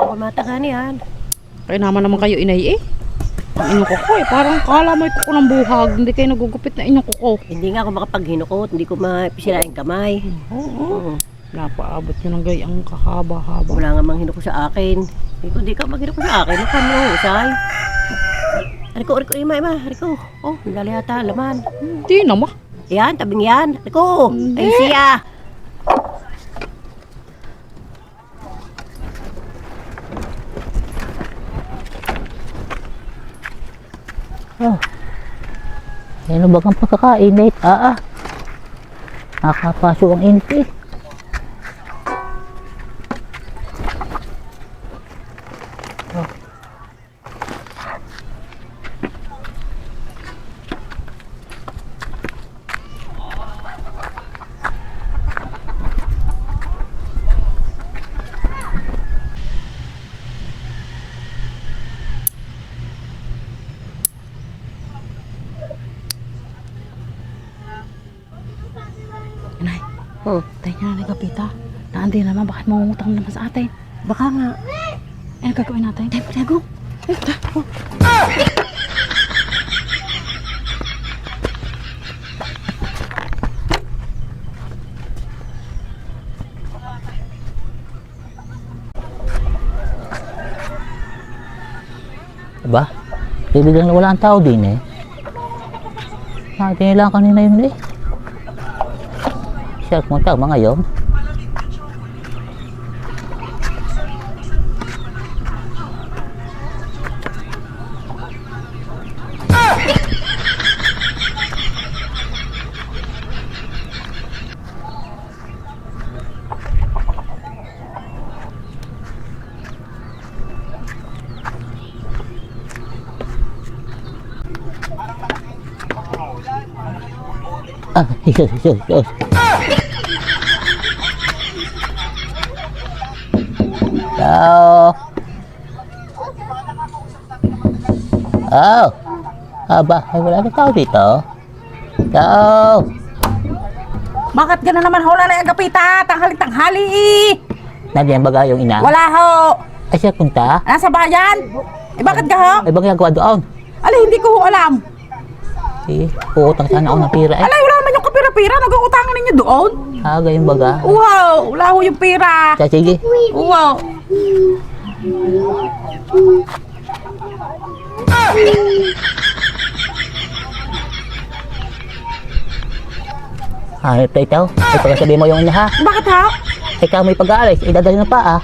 ako matagani yan. Kaya naman kayo inay eh. Ang inyong kuko eh. Parang kala mo kuko ng buhag. Hindi kayo nagugupit na inyong kuko. Hindi nga ako makapaghinukot, hindi ko mapisirain kamay. Oo. Napaabot nyo ng gayang kahaba-haba. Wala nga mang hinuko sa akin. Hindi ka maghinuko sa akin, mukha mo nang usay. Riko, ima, Riko. Oh, nilali yata, laman. Hindi naman. Yan, tabing yan. Riko, ay siya. Oh. Ano ba kang pagkakainit? Nakapaso ang init eh. Inay, tayo na na kapita. Naandi naman, bakit mangungutang naman sa atin? Baka nga. Eh, gagawin natin. Tayo, Aba, biglang wala ang tao din eh. Natin lang kanina yun eh. Siya kumunta mga yun. Yes. Ciao. Oh. Aba, ay wala na tao dito. Ciao. Bakit gano'n naman hula na yung kapita? Tanghali eh. Nandiyan baga yung ina? Wala ho. Ay siya punta? Nasa bayan. Eh bakit ka ho? Ay bang ginagawa doon? Alay, hindi ko ho alam. Eh, uutang sana ako ng pira eh. Alay, wala naman yung kapira-pira. Nag-uutangan ninyo doon. Gayong baga. Wow, wala ho yung pira. Sige. Wow. Ito. Ay pagkasabi mo yung ina ha. Bakit ho? Ikaw may pag-aalis, idadali na pa ah.